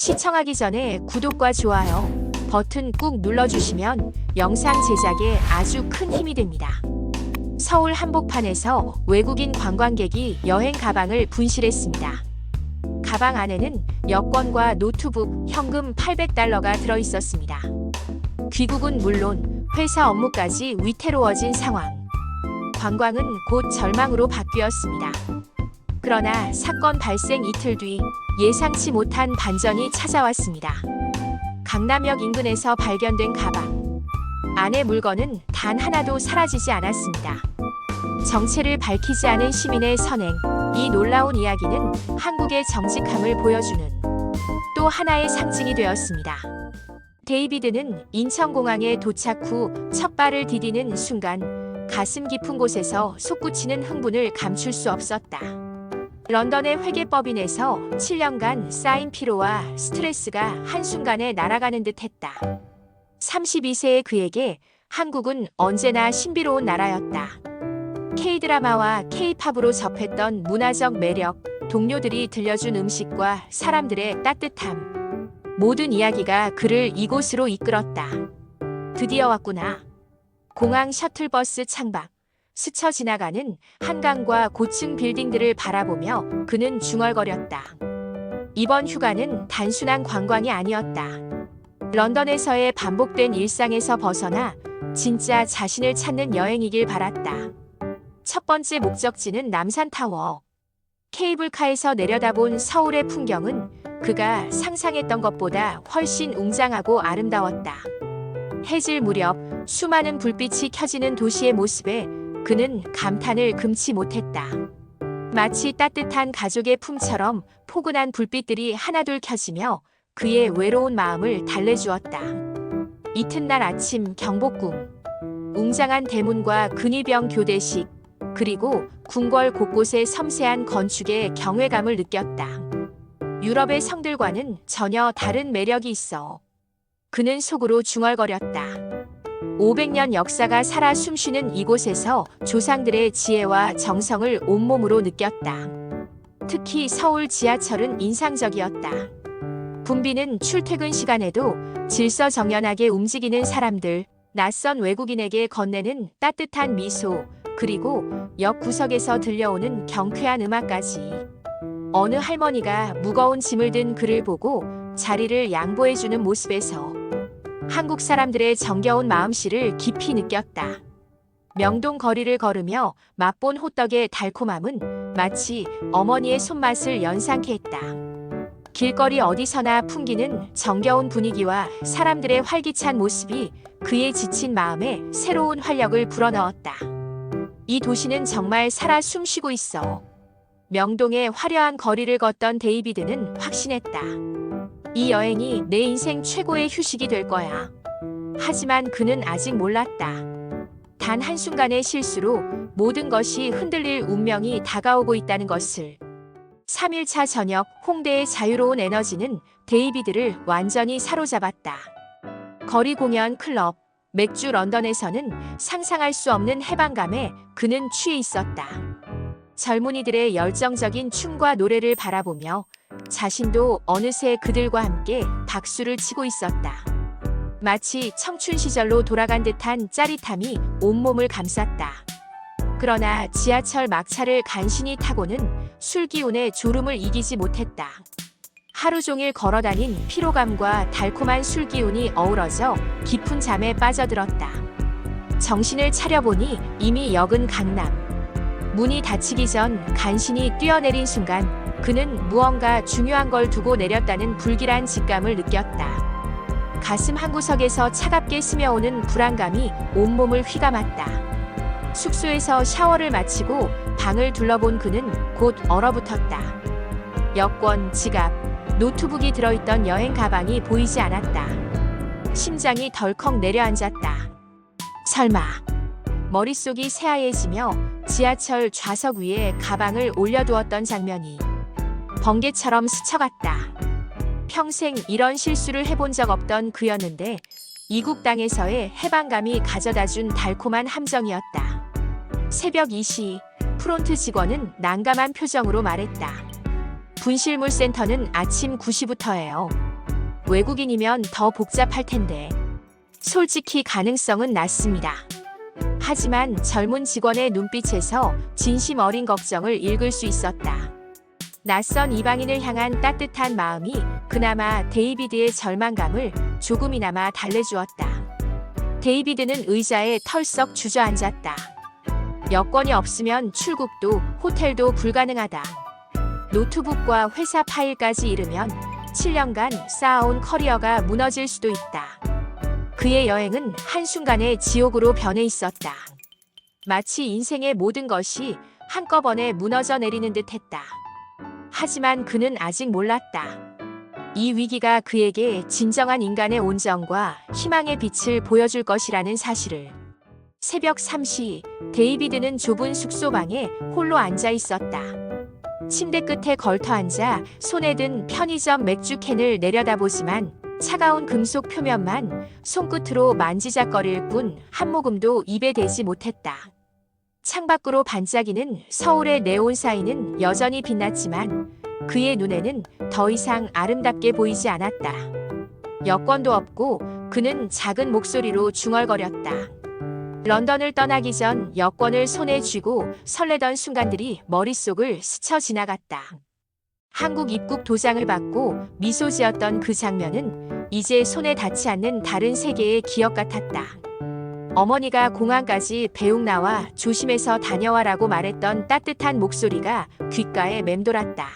시청하기 전에 구독과 좋아요 버튼 꾹 눌러주시면 영상 제작에 아주 큰 힘이 됩니다. 서울 한복판에서 외국인 관광객이 여행 가방을 분실했습니다. 가방 안에는 여권과 노트북, 현금 800달러가 들어있었습니다. 귀국은 물론 회사 업무까지 위태로워진 상황. 관광은 곧 절망으로 바뀌었습니다. 그러나 사건 발생 이틀 뒤 예상치 못한 반전이 찾아왔습니다. 강남역 인근에서 발견된 가방. 안의 물건은 단 하나도 사라지지 않았습니다. 정체를 밝히지 않은 시민의 선행. 이 놀라운 이야기는 한국의 정직함을 보여주는 또 하나의 상징이 되었습니다. 데이비드는 인천공항에 도착 후 첫 발을 디디는 순간 가슴 깊은 곳에서 솟구치는 흥분을 감출 수 없었다. 런던의 회계법인에서 7년간 쌓인 피로와 스트레스가 한순간에 날아가는 듯했다. 32세의 그에게 한국은 언제나 신비로운 나라였다. K-드라마와 K-팝으로 접했던 문화적 매력, 동료들이 들려준 음식과 사람들의 따뜻함. 모든 이야기가 그를 이곳으로 이끌었다. 드디어 왔구나. 공항 셔틀버스 창밖. 스쳐 지나가는 한강과 고층 빌딩들을 바라보며 그는 중얼거렸다. 이번 휴가는 단순한 관광이 아니었다. 런던에서의 반복된 일상에서 벗어나 진짜 자신을 찾는 여행이길 바랐다. 첫 번째 목적지는 남산타워. 케이블카에서 내려다본 서울의 풍경은 그가 상상했던 것보다 훨씬 웅장하고 아름다웠다. 해질 무렵 수많은 불빛이 켜지는 도시의 모습에 그는 감탄을 금치 못했다. 마치 따뜻한 가족의 품처럼 포근한 불빛들이 하나둘 켜지며 그의 외로운 마음을 달래주었다. 이튿날 아침 경복궁. 웅장한 대문과 근위병 교대식, 그리고 궁궐 곳곳의 섬세한 건축의 경외감을 느꼈다. 유럽의 성들과는 전혀 다른 매력이 있어. 그는 속으로 중얼거렸다. 500년 역사가 살아 숨쉬는 이곳에서 조상들의 지혜와 정성을 온몸으로 느꼈다. 특히 서울 지하철은 인상적이었다. 붐비는 출퇴근 시간에도 질서정연하게 움직이는 사람들, 낯선 외국인에게 건네는 따뜻한 미소, 그리고 역 구석에서 들려오는 경쾌한 음악까지. 어느 할머니가 무거운 짐을 든 그를 보고 자리를 양보해주는 모습에서 한국 사람들의 정겨운 마음씨를 깊이 느꼈다. 명동 거리를 걸으며 맛본 호떡의 달콤함은 마치 어머니의 손맛을 연상케 했다. 길거리 어디서나 풍기는 정겨운 분위기와 사람들의 활기찬 모습이 그의 지친 마음에 새로운 활력을 불어넣었다. 이 도시는 정말 살아 숨쉬고 있어. 명동의 화려한 거리를 걷던 데이비드는 확신했다. 이 여행이 내 인생 최고의 휴식이 될 거야. 하지만 그는 아직 몰랐다. 단 한순간의 실수로 모든 것이 흔들릴 운명이 다가오고 있다는 것을. 3일차 저녁 홍대의 자유로운 에너지는 데이비드를 완전히 사로잡았다. 거리 공연, 클럽, 맥주. 런던에서는 상상할 수 없는 해방감에 그는 취해 있었다. 젊은이들의 열정적인 춤과 노래를 바라보며 자신도 어느새 그들과 함께 박수를 치고 있었다. 마치 청춘 시절로 돌아간 듯한 짜릿함이 온몸을 감쌌다. 그러나 지하철 막차를 간신히 타고는 술 기운에 졸음을 이기지 못했다. 하루 종일 걸어다닌 피로감과 달콤한 술 기운이 어우러져 깊은 잠에 빠져들었다. 정신을 차려보니 이미 역은 강남. 문이 닫히기 전 간신히 뛰어내린 순간 그는 무언가 중요한 걸 두고 내렸다는 불길한 직감을 느꼈다. 가슴 한구석에서 차갑게 스며오는 불안감이 온몸을 휘감았다. 숙소에서 샤워를 마치고 방을 둘러본 그는 곧 얼어붙었다. 여권, 지갑, 노트북이 들어있던 여행 가방이 보이지 않았다. 심장이 덜컥 내려앉았다. 설마. 머릿속이 새하얘지며 지하철 좌석 위에 가방을 올려두었던 장면이 번개처럼 스쳐갔다. 평생 이런 실수를 해본 적 없던 그였는데 이국 땅에서의 해방감이 가져다준 달콤한 함정이었다. 새벽 2시 프론트 직원은 난감한 표정으로 말했다. 분실물 센터는 아침 9시부터예요. 외국인이면 더 복잡할 텐데. 솔직히 가능성은 낮습니다. 하지만 젊은 직원의 눈빛에서 진심 어린 걱정을 읽을 수 있었다. 낯선 이방인을 향한 따뜻한 마음이 그나마 데이비드의 절망감을 조금이나마 달래주었다. 데이비드는 의자에 털썩 주저앉았다. 여권이 없으면 출국도 호텔도 불가능하다. 노트북과 회사 파일까지 잃으면 7년간 쌓아온 커리어가 무너질 수도 있다. 그의 여행은 한순간에 지옥으로 변해 있었다. 마치 인생의 모든 것이 한꺼번에 무너져 내리는 듯했다. 하지만 그는 아직 몰랐다. 이 위기가 그에게 진정한 인간의 온정과 희망의 빛을 보여줄 것이라는 사실을. 새벽 3시, 데이비드는 좁은 숙소방에 홀로 앉아 있었다. 침대 끝에 걸터 앉아 손에 든 편의점 맥주캔을 내려다보지만 차가운 금속 표면만 손끝으로 만지작거릴 뿐 한 모금도 입에 대지 못했다. 창밖으로 반짝이는 서울의 네온 사인은 여전히 빛났지만 그의 눈에는 더 이상 아름답게 보이지 않았다. 여권도 없고 그는 작은 목소리로 중얼거렸다. 런던을 떠나기 전 여권을 손에 쥐고 설레던 순간들이 머릿속을 스쳐 지나갔다. 한국 입국 도장을 받고 미소 지었던 그 장면은 이제 손에 닿지 않는 다른 세계의 기억 같았다. 어머니가 공항까지 배웅 나와 조심해서 다녀와라고 말했던 따뜻한 목소리가 귓가에 맴돌았다.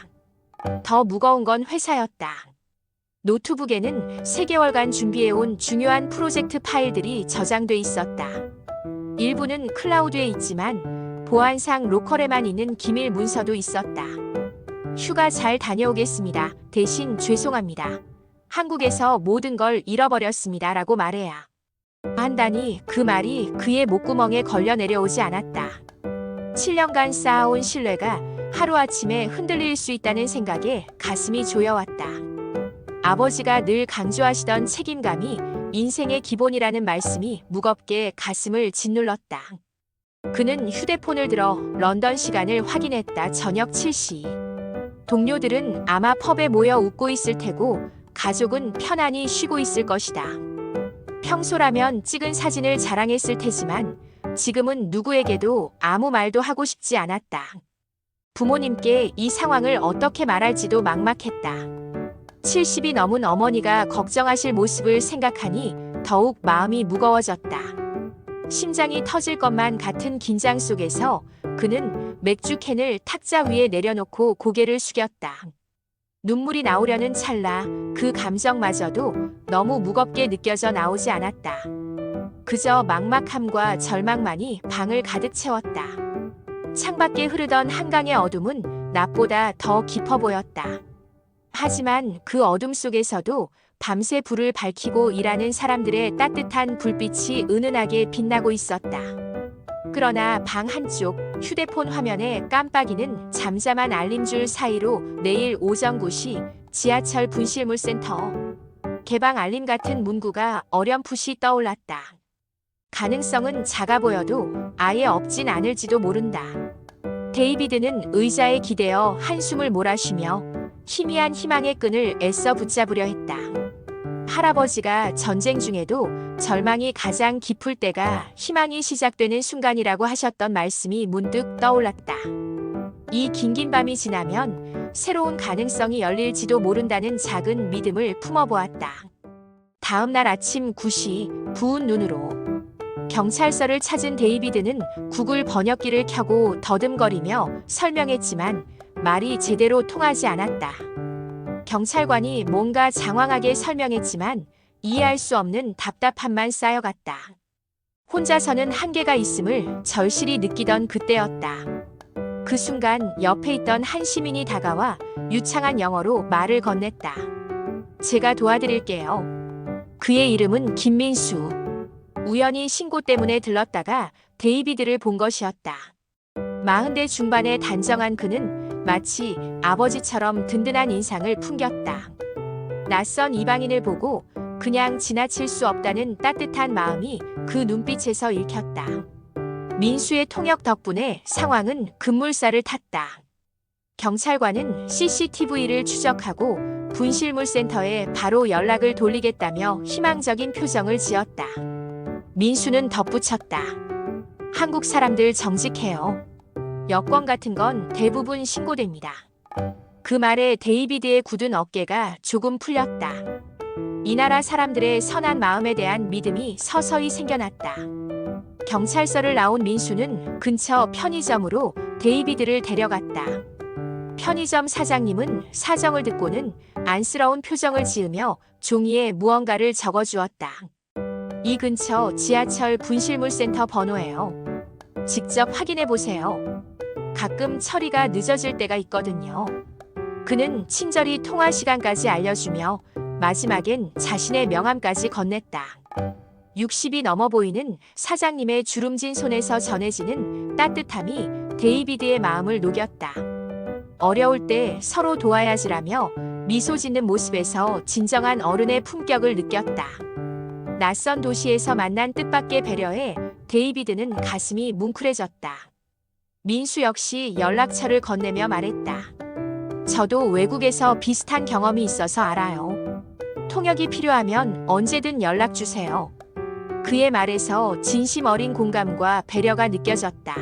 더 무거운 건 회사였다. 노트북에는 3개월간 준비해온 중요한 프로젝트 파일들이 저장돼 있었다. 일부는 클라우드에 있지만 보안상 로컬에만 있는 기밀 문서도 있었다. 휴가 잘 다녀오겠습니다. 대신 죄송합니다. 한국에서 모든 걸 잃어버렸습니다. 라고 말해야 한다니 그 말이 그의 목구멍에 걸려 내려오지 않았다. 7년간 쌓아온 신뢰가 하루아침에 흔들릴 수 있다는 생각에 가슴이 조여왔다. 아버지가 늘 강조하시던 책임감이 인생의 기본이라는 말씀이 무겁게 가슴을 짓눌렀다. 그는 휴대폰을 들어 런던 시간을 확인했다. 저녁 7시. 동료들은 아마 펍에 모여 웃고 있을 테고 가족은 편안히 쉬고 있을 것이다. 평소라면 찍은 사진을 자랑했을 테지만 지금은 누구에게도 아무 말도 하고 싶지 않았다. 부모님께 이 상황을 어떻게 말할지도 막막했다. 70이 넘은 어머니가 걱정하실 모습을 생각하니 더욱 마음이 무거워졌다. 심장이 터질 것만 같은 긴장 속에서 그는 맥주캔을 탁자 위에 내려놓고 고개를 숙였다. 눈물이 나오려는 찰나 그 감정마저도 너무 무겁게 느껴져 나오지 않았다. 그저 막막함과 절망만이 방을 가득 채웠다. 창밖에 흐르던 한강의 어둠은 낮보다 더 깊어 보였다. 하지만 그 어둠 속에서도 밤새 불을 밝히고 일하는 사람들의 따뜻한 불빛이 은은하게 빛나고 있었다. 그러나 방 한쪽 휴대폰 화면에 깜빡이는 잠잠한 알림줄 사이로 내일 오전 9시 지하철 분실물센터 개방 알림 같은 문구가 어렴풋이 떠올랐다. 가능성은 작아 보여도 아예 없진 않을지도 모른다. 데이비드는 의자에 기대어 한숨을 몰아쉬며 희미한 희망의 끈을 애써 붙잡으려 했다. 할아버지가 전쟁 중에도 절망이 가장 깊을 때가 희망이 시작되는 순간이라고 하셨던 말씀이 문득 떠올랐다. 이 긴긴 밤이 지나면 새로운 가능성이 열릴지도 모른다는 작은 믿음을 품어보았다. 다음 날 아침 9시 부은 눈으로 경찰서를 찾은 데이비드는 구글 번역기를 켜고 더듬거리며 설명했지만 말이 제대로 통하지 않았다. 경찰관이 뭔가 장황하게 설명했지만 이해할 수 없는 답답함만 쌓여갔다. 혼자서는 한계가 있음을 절실히 느끼던 그때였다. 그 순간 옆에 있던 한 시민이 다가와 유창한 영어로 말을 건넸다. 제가 도와드릴게요. 그의 이름은 김민수. 우연히 신고 때문에 들렀다가 데이비드를 본 것이었다. 40대 중반의 단정한 그는 마치 아버지처럼 든든한 인상을 풍겼다. 낯선 이방인을 보고 그냥 지나칠 수 없다는 따뜻한 마음이 그 눈빛에서 읽혔다. 민수의 통역 덕분에 상황은 급물살을 탔다. 경찰관은 CCTV를 추적하고 분실물센터에 바로 연락을 돌리겠다며 희망적인 표정을 지었다. 민수는 덧붙였다. 한국 사람들 정직해요. 여권 같은 건 대부분 신고됩니다. 그 말에 데이비드의 굳은 어깨가 조금 풀렸다. 이 나라 사람들의 선한 마음에 대한 믿음이 서서히 생겨났다. 경찰서를 나온 민수는 근처 편의점으로 데이비드를 데려갔다. 편의점 사장님은 사정을 듣고는 안쓰러운 표정을 지으며 종이에 무언가를 적어주었다. 이 근처 지하철 분실물센터 번호예요. 직접 확인해 보세요. 가끔 처리가 늦어질 때가 있거든요. 그는 친절히 통화 시간까지 알려주며 마지막엔 자신의 명함까지 건넸다. 60이 넘어 보이는 사장님의 주름진 손에서 전해지는 따뜻함이 데이비드의 마음을 녹였다. 어려울 때 서로 도와야지라며 미소 짓는 모습에서 진정한 어른의 품격을 느꼈다. 낯선 도시에서 만난 뜻밖의 배려에 데이비드는 가슴이 뭉클해졌다. 민수 역시 연락처를 건네며 말했다. 저도 외국에서 비슷한 경험이 있어서 알아요. 통역이 필요하면 언제든 연락 주세요. 그의 말에서 진심 어린 공감과 배려가 느껴졌다.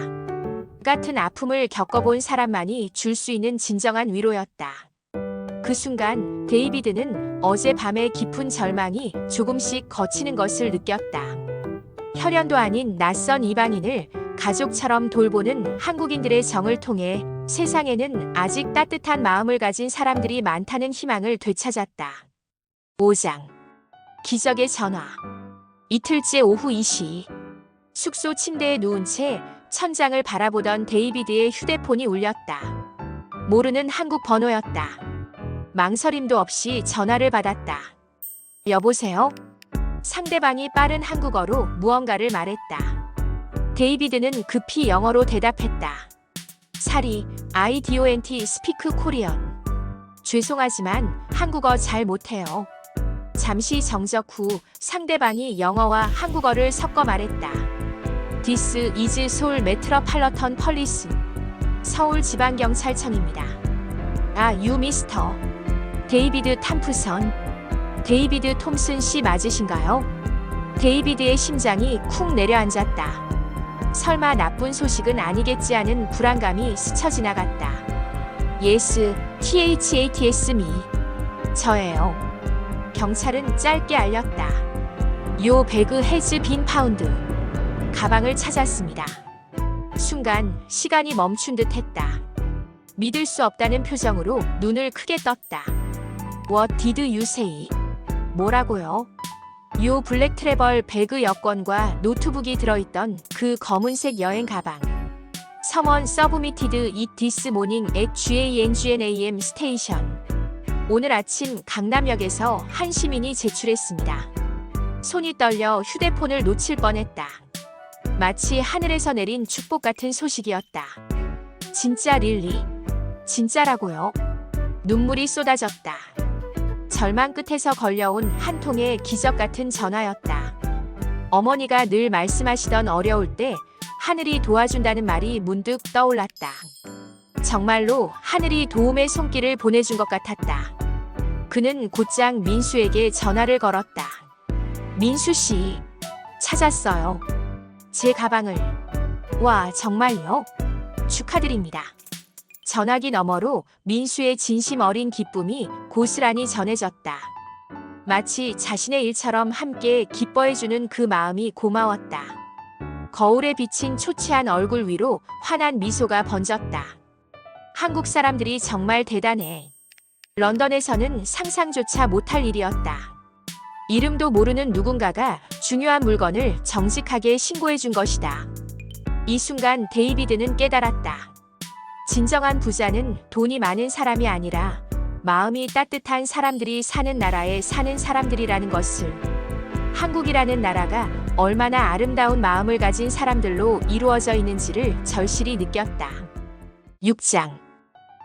같은 아픔을 겪어본 사람만이 줄 수 있는 진정한 위로였다. 그 순간 데이비드는 어젯밤의 깊은 절망이 조금씩 걷히는 것을 느꼈다. 혈연도 아닌 낯선 이방인을 가족처럼 돌보는 한국인들의 정을 통해 세상에는 아직 따뜻한 마음을 가진 사람들이 많다는 희망을 되찾았다. 5장. 기적의 전화. 이틀째 오후 2시. 숙소 침대에 누운 채 천장을 바라보던 데이비드의 휴대폰이 울렸다. 모르는 한국 번호였다. 망설임도 없이 전화를 받았다. 여보세요? 상대방이 빠른 한국어로 무언가를 말했다. 데이비드는 급히 영어로 대답했다. 사리, I don't speak Korean. 죄송하지만 한국어 잘 못해요. 잠시 정적 후 상대방이 영어와 한국어를 섞어 말했다. This is Seoul Metropolitan Police. 서울지방경찰청입니다. 아, 유 미스터. 데이비드 탐프선. 데이비드 톰슨 씨 맞으신가요? 데이비드의 심장이 쿵 내려앉았다. 설마 나쁜 소식은 아니겠지 하는 불안감이 스쳐 지나갔다. Yes, THATS me. 저예요. 경찰은 짧게 알렸다. Your bag has been found. 가방을 찾았습니다. 순간 시간이 멈춘 듯 했다. 믿을 수 없다는 표정으로 눈을 크게 떴다. What did you say? 뭐라고요? 요 블랙 트래벌 배그 여권과 노트북이 들어있던 그 검은색 여행 가방. Someone submitted it this morning at GANGNAM station. 오늘 아침 강남역에서 한 시민이 제출했습니다. 손이 떨려 휴대폰을 놓칠 뻔했다. 마치 하늘에서 내린 축복 같은 소식이었다. 진짜 릴리? 진짜라고요? 눈물이 쏟아졌다. 절망 끝에서 걸려온 한 통의 기적 같은 전화였다. 어머니가 늘 말씀하시던 어려울 때 하늘이 도와준다는 말이 문득 떠올랐다. 정말로 하늘이 도움의 손길을 보내준 것 같았다. 그는 곧장 민수에게 전화를 걸었다. 민수 씨, 찾았어요. 제 가방을. 와, 정말요? 축하드립니다. 전화기 너머로 민수의 진심 어린 기쁨이 고스란히 전해졌다. 마치 자신의 일처럼 함께 기뻐해주는 그 마음이 고마웠다. 거울에 비친 초췌한 얼굴 위로 환한 미소가 번졌다. 한국 사람들이 정말 대단해. 런던에서는 상상조차 못할 일이었다. 이름도 모르는 누군가가 중요한 물건을 정직하게 신고해준 것이다. 이 순간 데이비드는 깨달았다. 진정한 부자는 돈이 많은 사람이 아니라 마음이 따뜻한 사람들이 사는 나라에 사는 사람들이라는 것을. 한국이라는 나라가 얼마나 아름다운 마음을 가진 사람들로 이루어져 있는지를 절실히 느꼈다. 6장.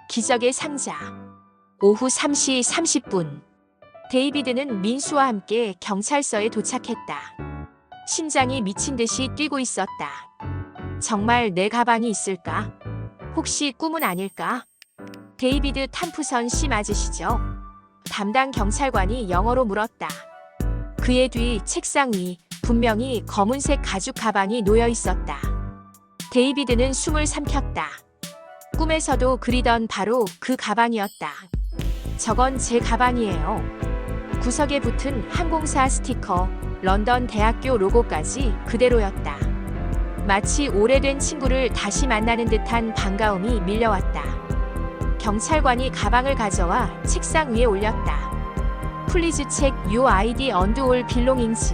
기적의 상자. 오후 3시 30분. 데이비드는 민수와 함께 경찰서에 도착했다. 심장이 미친 듯이 뛰고 있었다. 정말 내 가방이 있을까? 혹시 꿈은 아닐까? 데이비드 탐프선 씨 맞으시죠? 담당 경찰관이 영어로 물었다. 그의 뒤 책상 위 분명히 검은색 가죽 가방이 놓여 있었다. 데이비드는 숨을 삼켰다. 꿈에서도 그리던 바로 그 가방이었다. 저건 제 가방이에요. 구석에 붙은 항공사 스티커, 런던 대학교 로고까지 그대로였다. 마치 오래된 친구를 다시 만나는 듯한 반가움이 밀려왔다. 경찰관이 가방을 가져와 책상 위에 올렸다. Please check your ID and all belongings.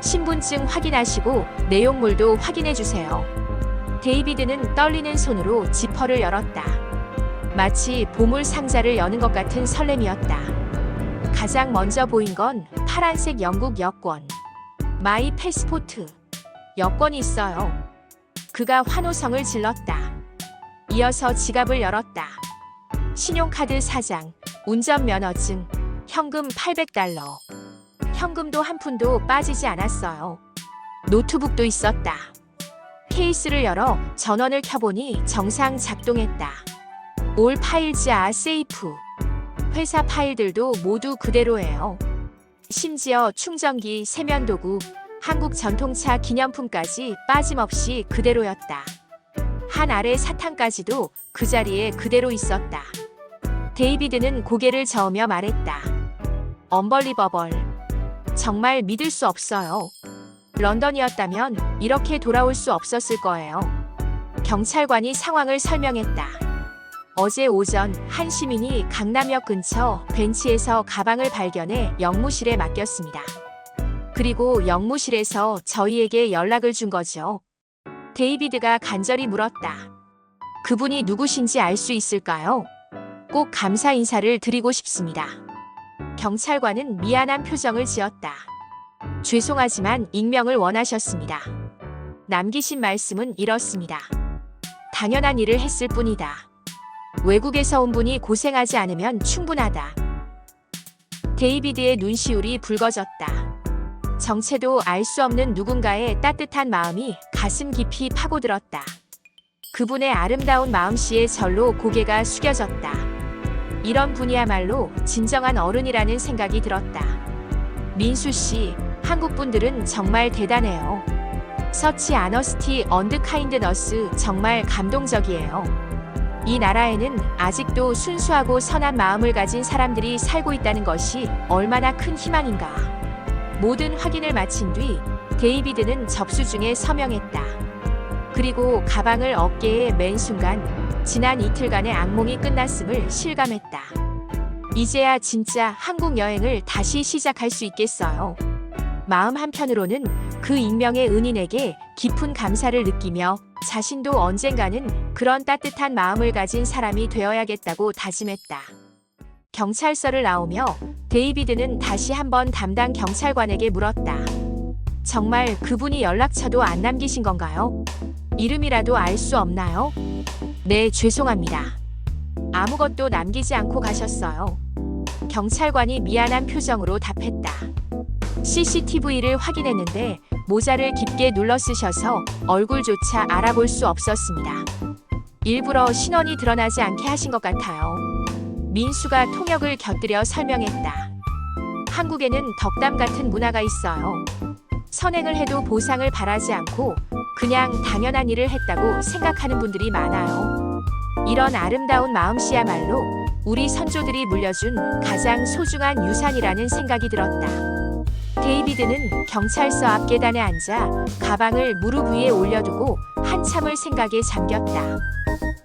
신분증 확인하시고 내용물도 확인해주세요. 데이비드는 떨리는 손으로 지퍼를 열었다. 마치 보물 상자를 여는 것 같은 설렘이었다. 가장 먼저 보인 건 파란색 영국 여권. 마이 패스포트. 여권이 있어요. 그가 환호성을 질렀다. 이어서 지갑을 열었다. 신용카드 4장, 운전면허증, 현금 $800. 현금도 한 푼도 빠지지 않았어요. 노트북도 있었다. 케이스를 열어 전원을 켜보니 정상 작동했다. All files are safe. 회사 파일들도 모두 그대로예요. 심지어 충전기, 세면도구, 한국 전통차 기념품까지 빠짐없이 그대로였다. 한 알의 사탕까지도 그 자리에 그대로 있었다. 데이비드는 고개를 저으며 말했다. 언벌리버벌. 정말 믿을 수 없어요. 런던이었다면 이렇게 돌아올 수 없었을 거예요. 경찰관이 상황을 설명했다. 어제 오전 한 시민이 강남역 근처 벤치에서 가방을 발견해 영무실에 맡겼습니다. 그리고 영무실에서 저희에게 연락을 준 거죠. 데이비드가 간절히 물었다. 그분이 누구신지 알 수 있을까요? 꼭 감사 인사를 드리고 싶습니다. 경찰관은 미안한 표정을 지었다. 죄송하지만 익명을 원하셨습니다. 남기신 말씀은 이렇습니다. 당연한 일을 했을 뿐이다. 외국에서 온 분이 고생하지 않으면 충분하다. 데이비드의 눈시울이 붉어졌다. 정체도 알 수 없는 누군가의 따뜻한 마음이 가슴 깊이 파고들었다. 그분의 아름다운 마음씨에 절로 고개가 숙여졌다. 이런 분이야말로 진정한 어른이라는 생각이 들었다. 민수 씨, 한국 분들은 정말 대단해요. 서치 아너스티 언드 카인드너스 정말 감동적이에요. 이 나라에는 아직도 순수하고 선한 마음을 가진 사람들이 살고 있다는 것이 얼마나 큰 희망인가. 모든 확인을 마친 뒤 데이비드는 접수중에 서명했다. 그리고 가방을 어깨에 맨 순간 지난 이틀간의 악몽이 끝났음을 실감했다. 이제야 진짜 한국 여행을 다시 시작할 수 있겠어요. 마음 한편으로는 그 익명의 은인에게 깊은 감사를 느끼며 자신도 언젠가는 그런 따뜻한 마음을 가진 사람이 되어야겠다고 다짐했다. 경찰서를 나오며 데이비드는 다시 한번 담당 경찰관에게 물었다. 정말 그분이 연락처도 안 남기신 건가요? 이름이라도 알 수 없나요? 네, 죄송합니다. 아무것도 남기지 않고 가셨어요. 경찰관이 미안한 표정으로 답했다. CCTV를 확인했는데 모자를 깊게 눌러 쓰셔서 얼굴조차 알아볼 수 없었습니다. 일부러 신원이 드러나지 않게 하신 것 같아요. 민수가 통역을 곁들여 설명했다. 한국에는 덕담 같은 문화가 있어요. 선행을 해도 보상을 바라지 않고 그냥 당연한 일을 했다고 생각하는 분들이 많아요. 이런 아름다운 마음씨야말로 우리 선조들이 물려준 가장 소중한 유산이라는 생각이 들었다. 데이비드는 경찰서 앞 계단에 앉아 가방을 무릎 위에 올려두고 한참을 생각에 잠겼다.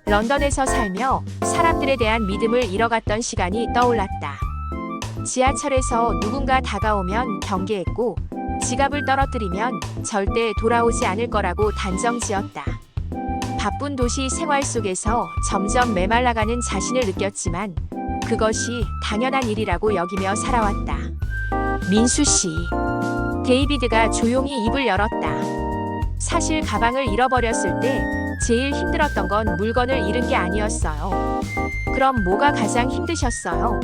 런던에서 살며 사람들에 대한 믿음을 잃어갔던 시간이 떠올랐다. 지하철에서 누군가 다가오면 경계했고 지갑을 떨어뜨리면 절대 돌아오지 않을 거라고 단정지었다. 바쁜 도시 생활 속에서 점점 메말라가는 자신을 느꼈지만 그것이 당연한 일이라고 여기며 살아왔다. 민수 씨. 데이비드가 조용히 입을 열었다. 사실 가방을 잃어버렸을 때 제일 힘들었던 건 물건을 잃은 게 아니었어요. 그럼 뭐가 가장 힘드셨어요?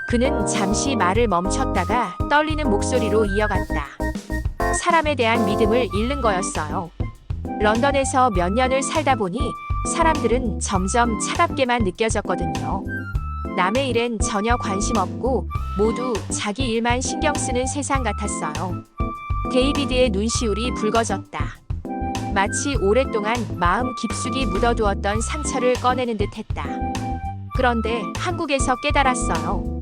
그는 잠시 말을 멈췄다가 떨리는 목소리로 이어갔다. 사람에 대한 믿음을 잃는 거였어요. 런던에서 몇 년을 살다 보니 사람들은 점점 차갑게만 느껴졌거든요. 남의 일엔 전혀 관심 없고 모두 자기 일만 신경 쓰는 세상 같았어요. 데이비드의 눈시울이 붉어졌다. 마치 오랫동안 마음 깊숙이 묻어두었던 상처를 꺼내는 듯했다. 그런데 한국에서 깨달았어요.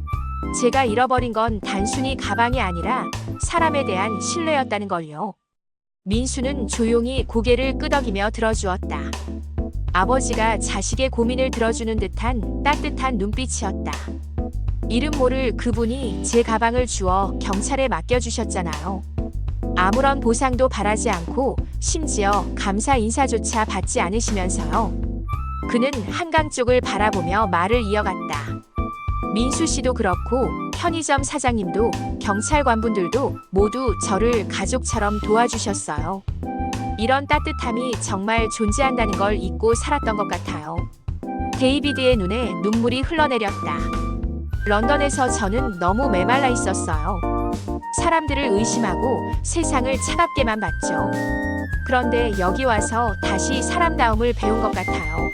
제가 잃어버린 건 단순히 가방이 아니라 사람에 대한 신뢰였다는 걸요. 민수는 조용히 고개를 끄덕이며 들어주었다. 아버지가 자식의 고민을 들어주는 듯한 따뜻한 눈빛이었다. 이름 모를 그분이 제 가방을 주워 경찰에 맡겨주셨잖아요. 아무런 보상도 바라지 않고 심지어 감사 인사조차 받지 않으시면서요. 그는 한강 쪽을 바라보며 말을 이어갔다. 민수 씨도 그렇고 편의점 사장님도 경찰관분들도 모두 저를 가족처럼 도와주셨어요. 이런 따뜻함이 정말 존재한다는 걸 잊고 살았던 것 같아요. 데이비드의 눈에 눈물이 흘러내렸다. 런던에서 저는 너무 메말라 있었어요. 사람들을 의심하고 세상을 차갑게만 봤죠. 그런데 여기 와서 다시 사람다움을 배운 것 같아요.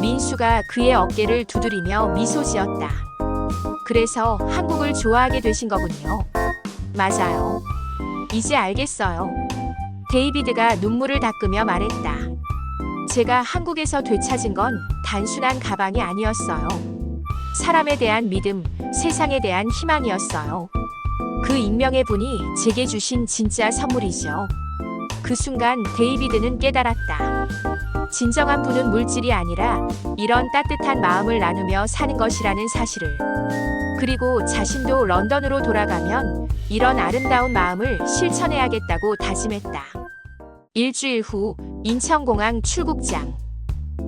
민수가 그의 어깨를 두드리며 미소 지었다. 그래서 한국을 좋아하게 되신 거군요. 맞아요. 이제 알겠어요. 데이비드가 눈물을 닦으며 말했다. 제가 한국에서 되찾은 건 단순한 가방이 아니었어요. 사람에 대한 믿음, 세상에 대한 희망이었어요. 그 익명의 분이 제게 주신 진짜 선물이죠. 그 순간 데이비드는 깨달았다. 진정한 분은 물질이 아니라 이런 따뜻한 마음을 나누며 사는 것이라는 사실을. 그리고 자신도 런던으로 돌아가면 이런 아름다운 마음을 실천해야겠다고 다짐했다. 일주일 후 인천공항 출국장.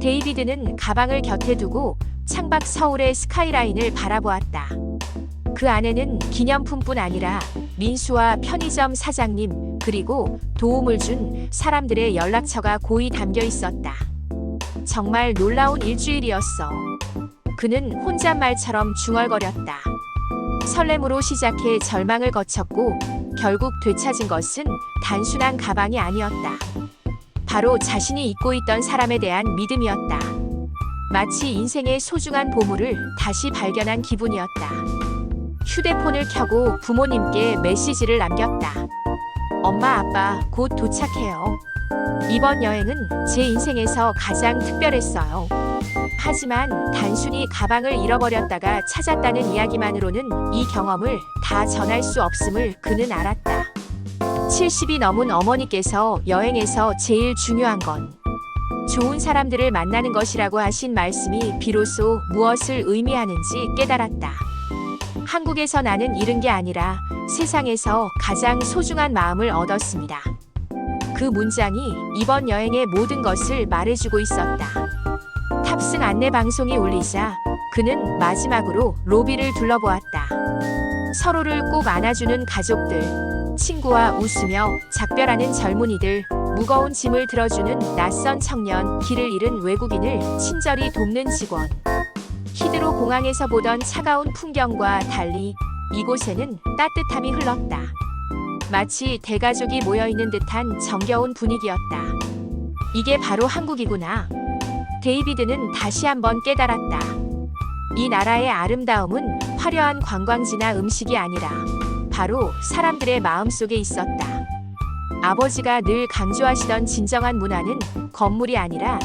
데이비드는 가방을 곁에 두고 창밖 서울의 스카이라인을 바라보았다. 그 안에는 기념품뿐 아니라 민수와 편의점 사장님 그리고 도움을 준 사람들의 연락처가 고이 담겨 있었다. 정말 놀라운 일주일이었어. 그는 혼잣말처럼 중얼거렸다. 설렘으로 시작해 절망을 거쳤고 결국 되찾은 것은 단순한 가방이 아니었다. 바로 자신이 잊고 있던 사람에 대한 믿음이었다. 마치 인생의 소중한 보물을 다시 발견한 기분이었다. 휴대폰을 켜고 부모님께 메시지를 남겼다. 엄마, 아빠, 곧 도착해요. 이번 여행은 제 인생에서 가장 특별했어요. 하지만 단순히 가방을 잃어버렸다가 찾았다는 이야기만으로는 이 경험을 다 전할 수 없음을 그는 알았다. 70이 넘은 어머니께서 여행에서 제일 중요한 건 좋은 사람들을 만나는 것이라고 하신 말씀이 비로소 무엇을 의미하는지 깨달았다. 한국에서 나는 잃은 게 아니라 세상에서 가장 소중한 마음을 얻었습니다. 그 문장이 이번 여행의 모든 것을 말해주고 있었다. 탑승 안내 방송이 울리자 그는 마지막으로 로비를 둘러보았다. 서로를 꼭 안아주는 가족들, 친구와 웃으며 작별하는 젊은이들, 무거운 짐을 들어주는 낯선 청년, 길을 잃은 외국인을 친절히 돕는 직원. 히드로 공항에서 보던 차가운 풍경과 달리 이곳에는 따뜻함이 흘렀다. 마치 대가족이 모여있는 듯한 정겨운 분위기였다. 이게 바로 한국이구나. 데이비드는 다시 한번 깨달았다. 이 나라의 아름다움은 화려한 관광지나 음식이 아니라 바로 사람들의 마음 속에 있었다. 아버지가 늘 강조하시던 진정한 문화는 건물이 아니라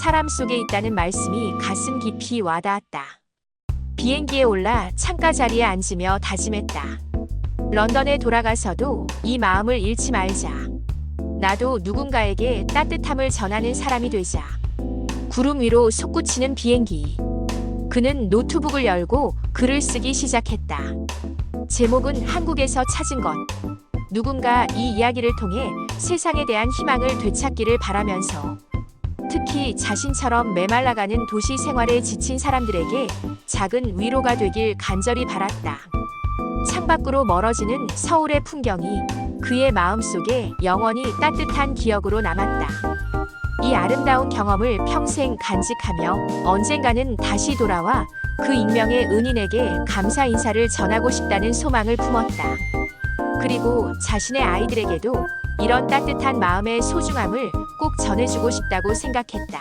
사람 속에 있다는 말씀이 가슴 깊이 와닿았다. 비행기에 올라 창가 자리에 앉으며 다짐했다. 런던에 돌아가서도 이 마음을 잃지 말자. 나도 누군가에게 따뜻함을 전하는 사람이 되자. 구름 위로 솟구치는 비행기. 그는 노트북을 열고 글을 쓰기 시작했다. 제목은 한국에서 찾은 것. 누군가 이 이야기를 통해 세상에 대한 희망을 되찾기를 바라면서 특히 자신처럼 메말라가는 도시 생활에 지친 사람들에게 작은 위로가 되길 간절히 바랐다. 창밖으로 멀어지는 서울의 풍경이 그의 마음속에 영원히 따뜻한 기억으로 남았다. 이 아름다운 경험을 평생 간직하며 언젠가는 다시 돌아와 그 익명의 은인에게 감사 인사를 전하고 싶다는 소망을 품었다. 그리고 자신의 아이들에게도 이런 따뜻한 마음의 소중함을 꼭 전해주고 싶다고 생각했다.